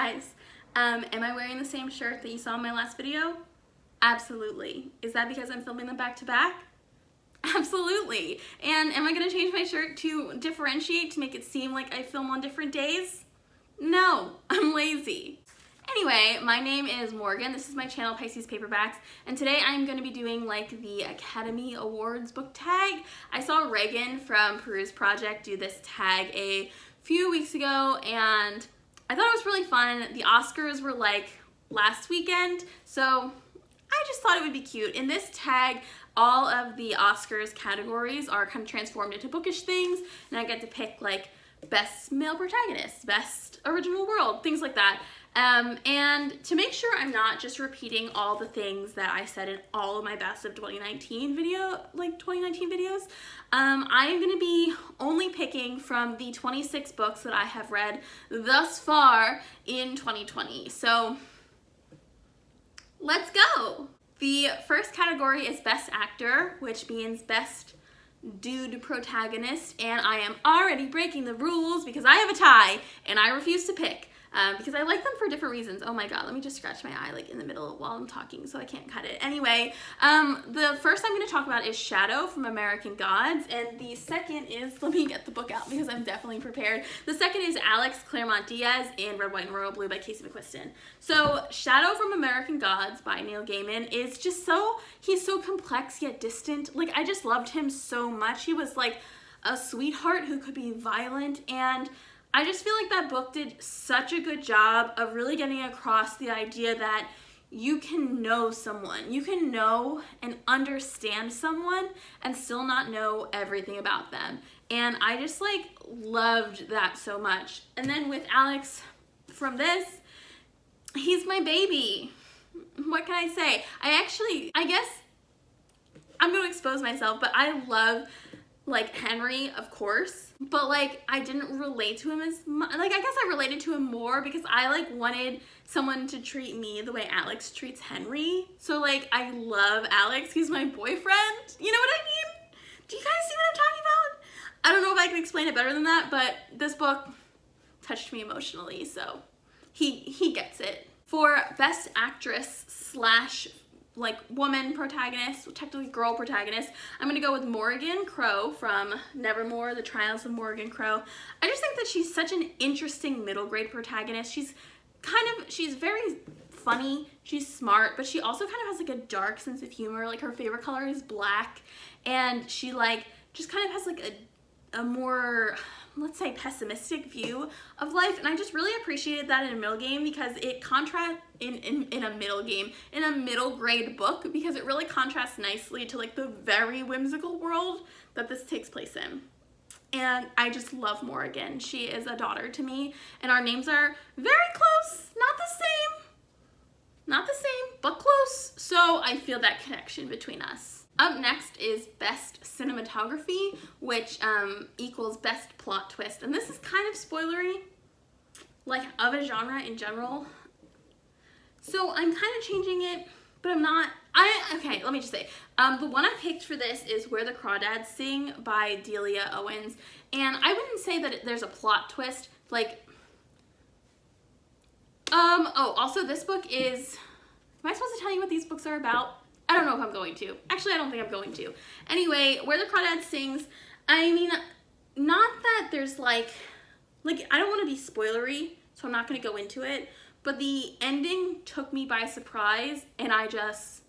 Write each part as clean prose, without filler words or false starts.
guys, am I wearing the same shirt that you saw in my last video? Absolutely. Is that because I'm filming them back to back? Absolutely. And am I gonna change my shirt to differentiate, to make it seem like I film on different days? No, I'm lazy. Anyway, my name is Morgan. This is my channel, Pisces Paperbacks, and today I'm going to be doing like the Academy Awards book tag. I saw Reagan from Peruse Project do this tag a few weeks ago, and I thought it was really fun. The Oscars were like last weekend, so I just thought it would be cute. In this tag, all of the Oscars categories are kind of transformed into bookish things, and I get to pick like best male protagonist, best original world, things like that. And to make sure I'm not just repeating all the things that I said in all of my best of 2019 videos, I am going to be only picking from the 26 books that I have read thus far in 2020. So let's go. The first category is Best Actor, which means Best Dude Protagonist, and I am already breaking the rules because I have a tie and I refuse to pick. Because I like them for different reasons. Oh my god, let me just scratch my eye like in the middle while I'm talking so I can't cut it. Anyway, the first I'm going to talk about is Shadow from American Gods, and the second is, let me get the book out because I'm definitely prepared. The second is Alex Claremont Diaz in Red, White, and Royal Blue by Casey McQuiston. So Shadow from American Gods by Neil Gaiman is just he's so complex yet distant. Like, I just loved him so much. He was like a sweetheart who could be violent, and I just feel like that book did such a good job of really getting across the idea that you can know someone, you can know and understand someone and still not know everything about them. And I just like loved that so much. And then with Alex from this, he's my baby. What can I say? I guess I'm gonna expose myself, but I love like Henry, of course, but like I didn't relate to him as much. Like, I guess I related to him more because I like wanted someone to treat me the way Alex treats Henry. So like, I love Alex. He's my boyfriend. You know what I mean? Do you guys see what I'm talking about? I don't know if I can explain it better than that, but this book touched me emotionally, so he gets it. For Best Actress slash like woman protagonist, technically girl protagonist, I'm gonna go with Morrigan Crow from Nevermoor, The Trials of Morrigan Crow. I just think that she's such an interesting middle grade protagonist. She's very funny, she's smart, but she also kind of has like a dark sense of humor. Like, her favorite color is black, and she like just kind of has like a more, let's say, pessimistic view of life, and I just really appreciated that in a middle game because it contrasts in a middle grade book, because it really contrasts nicely to like the very whimsical world that this takes place in. And I just love Morrigan. She is a daughter to me, and our names are very close, not the same, but close, so I feel that connection between us. Up next is Best Cinematography, which equals Best Plot Twist. And this is kind of spoilery, like, of a genre in general. So I'm kind of changing it, but I'm not. Okay, let me just say. The one I picked for this is Where the Crawdads Sing by Delia Owens. And I wouldn't say that there's a plot twist. Like, oh, also this book is, am I supposed to tell you what these books are about? I don't know if I'm going to. Actually, I don't think I'm going to. Anyway, Where the Crawdads Sings, I mean, not that there's like, I don't want to be spoilery, so I'm not going to go into it, but the ending took me by surprise, and I just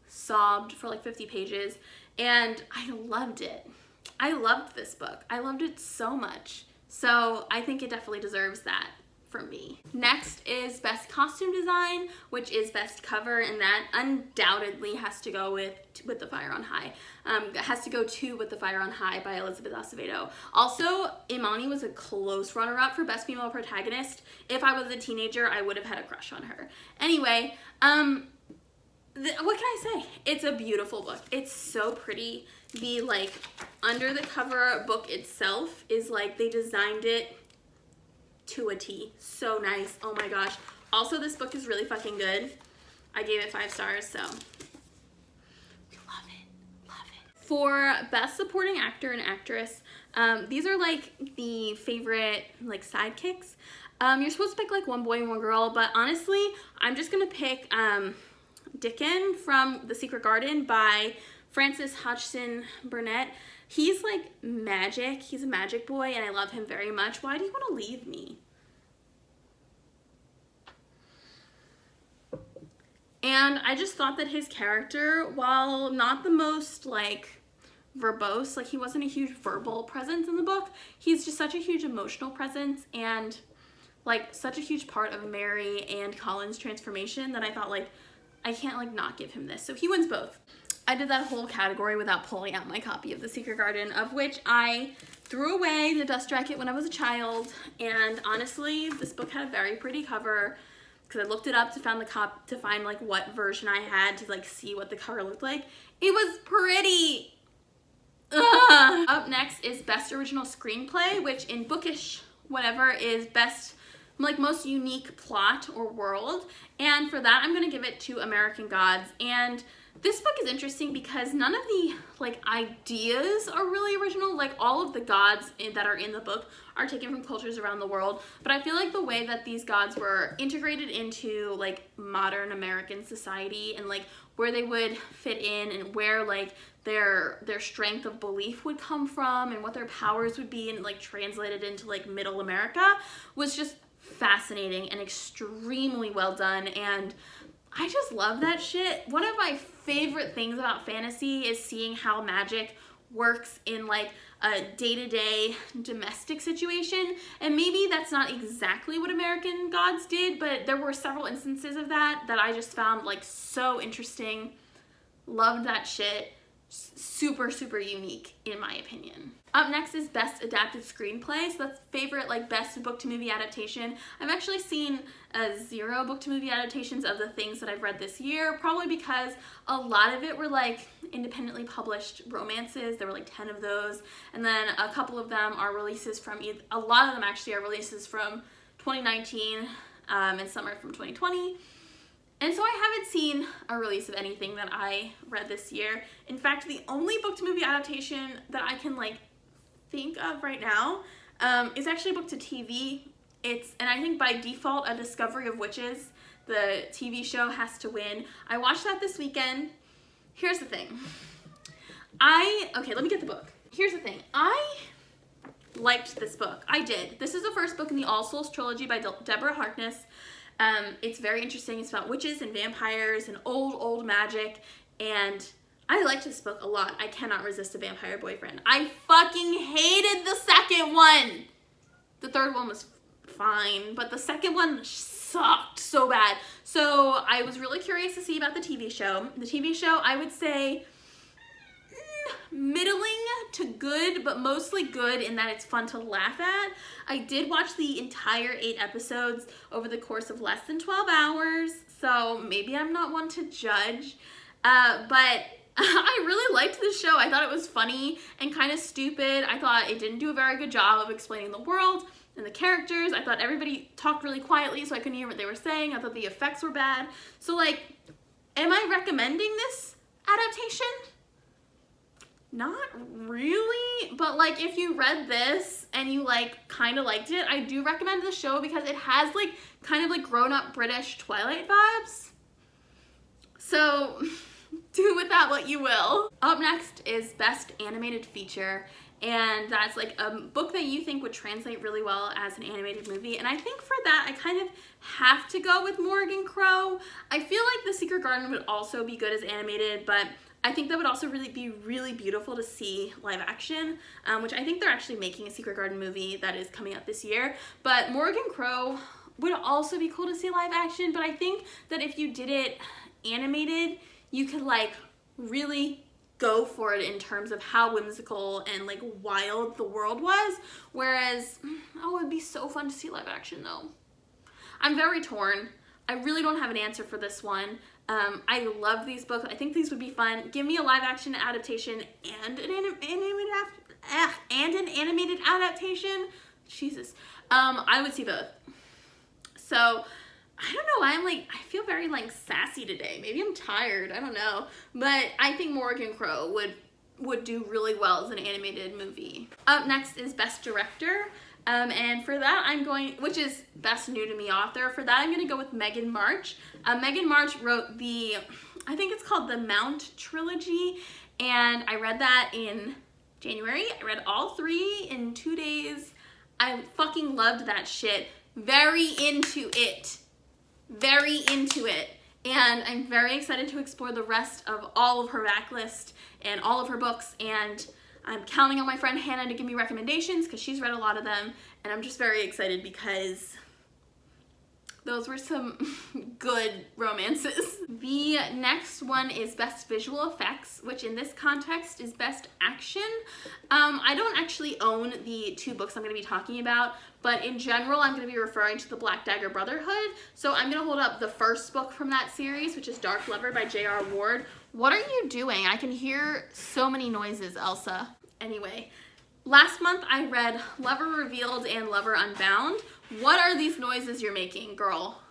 sobbed for like 50 pages, and I loved it. I loved this book. I loved it so much. So I think it definitely deserves that for me. Next is Best Costume Design, which is Best Cover, and that undoubtedly has to go with the Fire on High. It has to go to With the Fire on High by Elizabeth Acevedo. Also, Imani was a close runner-up for Best Female Protagonist. If I was a teenager, I would have had a crush on her. Anyway, what can I say? It's a beautiful book. It's so pretty. The like under the cover book itself is like they designed it to a T. So nice. Oh my gosh. Also, this book is really fucking good. I gave it 5 stars, so love it. For Best Supporting Actor and Actress, these are like the favorite like sidekicks. You're supposed to pick like one boy and one girl, but honestly, I'm just gonna pick Dickon from The Secret Garden by Francis Hodgsen Burnett. He's like magic. He's a magic boy, and I love him very much. Why do you want to leave me? And I just thought that his character, while not the most like verbose, like he wasn't a huge verbal presence in the book, he's just such a huge emotional presence and like such a huge part of Mary and Colin's transformation that I thought like I can't like not give him this. So he wins both. I did that whole category without pulling out my copy of The Secret Garden, of which I threw away the dust jacket when I was a child. And honestly, this book had a very pretty cover because I looked it up to find like what version I had to like see what the cover looked like. It was pretty. Ugh. Up next is Best Original Screenplay, which in bookish whatever is best like most unique plot or world, and for that I'm gonna give it to American Gods. And this book is interesting because none of the like ideas are really original. Like all of the gods that are in the book are taken from cultures around the world, but I feel like the way that these gods were integrated into like modern American society and like where they would fit in and where like their strength of belief would come from and what their powers would be and like translated into like middle America was just fascinating and extremely well done. And I just love that shit. One of my favorite things about fantasy is seeing how magic works in like a day-to-day domestic situation. And maybe that's not exactly what American Gods did, but there were several instances of that I just found like so interesting. Loved that shit. Super, super unique in my opinion. Up next is Best Adapted Screenplay. So that's favorite like best book to movie adaptation. I've actually seen 0 book to movie adaptations of the things that I've read this year, probably because a lot of it were like independently published romances. There were like 10 of those, and then a couple of them are releases from a lot of them actually are releases from 2019 and some are from 2020. And so I haven't seen a release of anything that I read this year. In fact, the only book to movie adaptation that I can like think of right now is actually a book to TV. And I think by default, A Discovery of Witches, the TV show, has to win. I watched that this weekend. Here's the thing. Okay, let me get the book. Here's the thing. I liked this book. I did. This is the first book in the All Souls trilogy by Deborah Harkness. It's very interesting. It's about witches and vampires and old magic, and I liked this book a lot. I cannot resist a vampire boyfriend. I fucking hated the second one. The third one was fine, but the second one sucked so bad. So I was really curious to see about the TV show. The TV show, I would say middling to good, but mostly good in that it's fun to laugh at. I did watch the entire 8 episodes over the course of less than 12 hours, so maybe I'm not one to judge, but I really liked this show. I thought it was funny and kind of stupid. I thought it didn't do a very good job of explaining the world and the characters. I thought everybody talked really quietly so I couldn't hear what they were saying. I thought the effects were bad. So like, am I recommending this adaptation? Not really, but like if you read this and you like kind of liked it, I do recommend the show because it has like kind of like grown-up British Twilight vibes. So do with that what you will. Up next is Best Animated Feature, and that's like a book that you think would translate really well as an animated movie. And I think for that I kind of have to go with Morrigan Crow. I feel like The Secret Garden would also be good as animated, but I think that would also be really beautiful to see live action, which I think they're actually making a Secret Garden movie that is coming out this year. But Morrigan Crow would also be cool to see live action, but I think that if you did it animated, you could like really go for it in terms of how whimsical and like wild the world was. Whereas, oh, it'd be so fun to see live action though. I'm very torn. I really don't have an answer for this one. I love these books. I think these would be fun. Give me a live action adaptation and an animated adaptation. Jesus. I would see both. So I don't know. I feel very like sassy today. Maybe I'm tired. I don't know. But I think Morrigan Crow would do really well as an animated movie. Up next is Best Director. And for that, I'm going, which is best new to me author, for that I'm going to go with Meghan March. Meghan March wrote I think it's called the Mount trilogy, and I read that in January. I read all 3 in 2 days. I fucking loved that shit. Very into it. Very into it. And I'm very excited to explore the rest of all of her backlist and all of her books, and I'm counting on my friend Hannah to give me recommendations because she's read a lot of them, and I'm just very excited because those were some good romances. The next one is Best Visual Effects, which in this context is Best Action. I don't actually own the 2 books I'm going to be talking about, but in general I'm going to be referring to the Black Dagger Brotherhood. So I'm going to hold up the first book from that series, which is Dark Lover by J.R. Ward. What are you doing? I can hear so many noises, Elsa. Anyway, last month I read Lover Revealed and Lover Unbound. What are these noises you're making, girl?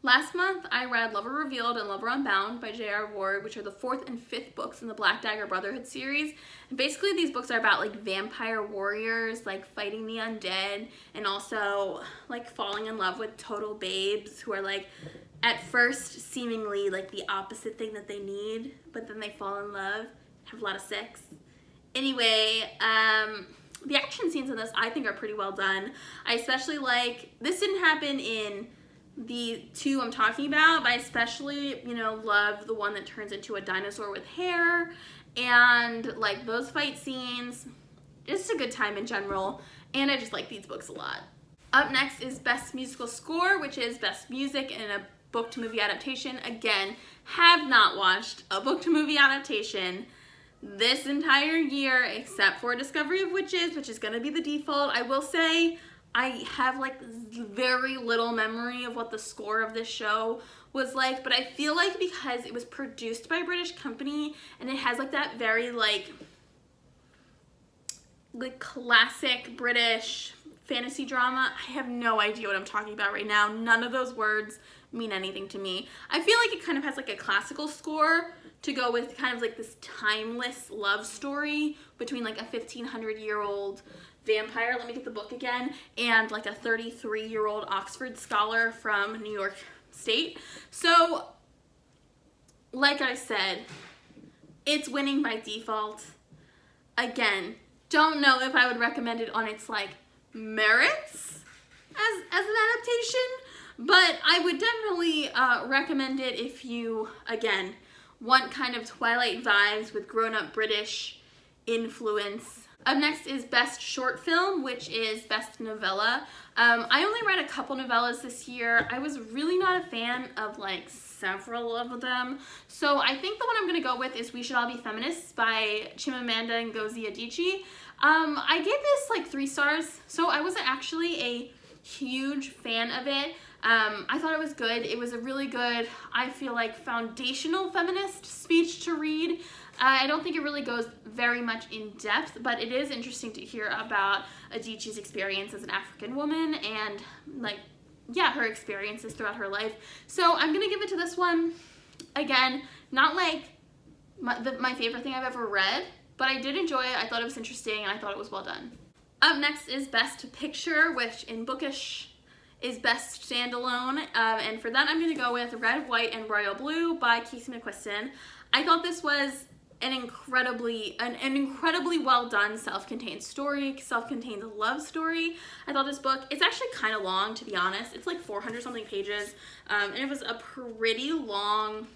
Last month, I read Lover Revealed and Lover Unbound by J.R. Ward, which are the 4th and 5th books in the Black Dagger Brotherhood series. And basically, these books are about, like, vampire warriors, like, fighting the undead, and also, like, falling in love with total babes who are, like, at first, seemingly, like, the opposite thing that they need, but then they fall in love, have a lot of sex. Anyway, the action scenes in this, I think, are pretty well done. I especially like, this didn't happen in the 2 I'm talking about, but I especially, love the one that turns into a dinosaur with hair, and, like, those fight scenes. Just a good time in general, and I just like these books a lot. Up next is Best Musical Score, which is Best Music in a book-to-movie adaptation. Again, have not watched a book-to-movie adaptation this entire year, except for Discovery of Witches, which is going to be the default. I will say, I have, like, very little memory of what the score of this show was like, but I feel like because it was produced by a British company and it has, like, that very, like classic British fantasy drama, I have no idea what I'm talking about right now. None of those words mean anything to me. I feel like it kind of has, like, a classical score to go with kind of, like, this timeless love story between, like, a 1,500-year-old vampire, let me get the book again, and, like, a 33-year-old Oxford scholar from New York State. So, like I said, it's winning by default. Again, don't know if I would recommend it on its, like, merits as an adaptation, but I would definitely recommend it if you, again, want kind of Twilight vibes with grown-up British influence. Up next is Best Short Film, which is Best Novella. I only read a couple novellas this year. I was really not a fan of, like, several of them. So I think the one I'm going to go with is We Should All Be Feminists by Chimamanda and Ngozi Adichie. I gave this, like, 3 stars, so I wasn't actually a huge fan of it. I thought it was good. It was a really good, I feel like, foundational feminist speech to read. I don't think it really goes very much in depth, but it is interesting to hear about Adichie's experience as an African woman and, like, yeah, her experiences throughout her life. So I'm going to give it to this one. Again, not, like, my favorite thing I've ever read, but I did enjoy it. I thought it was interesting, and I thought it was well done. Up next is Best Picture, which in bookish is Best Standalone, and for that I'm going to go with Red, White, and Royal Blue by Casey McQuiston. I thought this was an incredibly well done self-contained story, self-contained love story. I thought this book, it's actually kind of long, to be honest. It's like 400 something pages, and it was a pretty long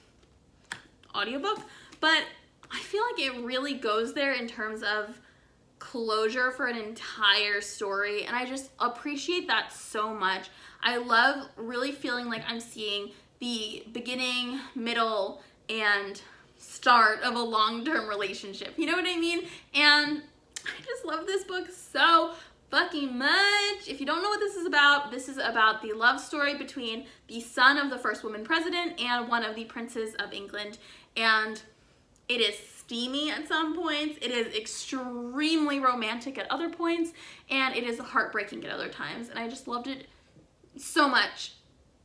audiobook, but I feel like it really goes there in terms of closure for an entire story, and I just appreciate that so much. I love really feeling like I'm seeing the beginning, middle, and start of a long-term relationship. You know what I mean? And I just love this book so fucking much. If you don't know what this is about the love story between the son of the first woman president and one of the princes of England, and it is steamy at some points, it is extremely romantic at other points, and it is heartbreaking at other times, and I just loved it so much.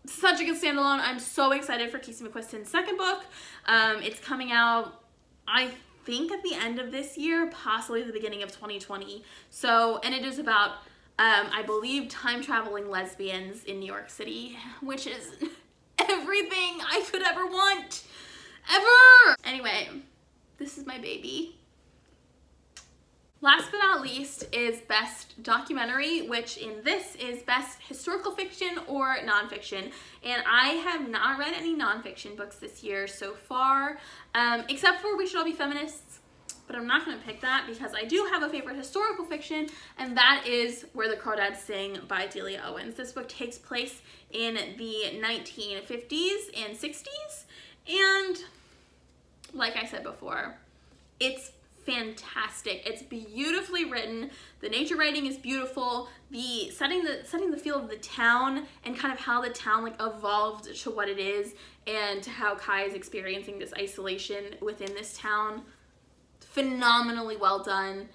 such a good standalone. I'm so excited for Casey McQuiston's second book. It's coming out, I think, at the end of this year, possibly the beginning of 2020. So, and it is about, I believe, time-traveling lesbians in New York City, which is everything I could ever want. Ever! Anyway, this is my baby. Last but not least is Best Documentary, which in this is Best Historical Fiction or Nonfiction. And I have not read any nonfiction books this year so far, except for We Should All Be Feminists. But I'm not going to pick that because I do have a favorite historical fiction, and that is Where the Crawdads Sing by Delia Owens. This book takes place in the 1950s and 60s, and like I said before, it's fantastic. It's beautifully written. The nature writing is beautiful. The setting the feel of the town and kind of how the town like evolved to what it is, and to how Kai is experiencing this isolation within this town. Phenomenally well done.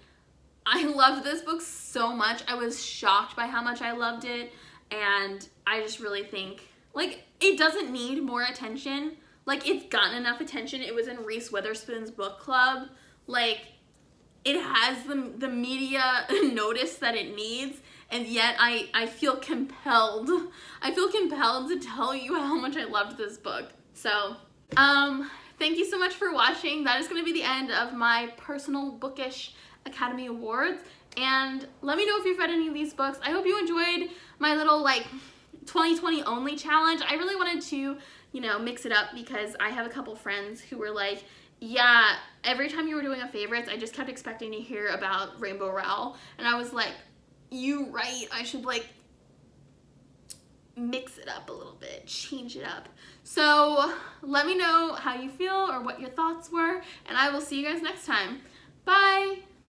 I loved this book so much. I was shocked by how much I loved it, and I just really think like it doesn't need more attention. Like, it's gotten enough attention. It was in Reese Witherspoon's book club. Like, it has the media notice that it needs, and yet I feel compelled. I feel compelled to tell you how much I loved this book. So, thank you so much for watching. That is going to be the end of my personal Bookish Academy Awards, and let me know if you've read any of these books. I hope you enjoyed my little, like, 2020 only challenge. I really wanted to, you know, mix it up because I have a couple friends who were like, yeah, every time you were doing a favorites, I just kept expecting to hear about Rainbow Rowell. And I was like, you right, I should like mix it up a little bit, change it up. So let me know how you feel or what your thoughts were, and I will see you guys next time.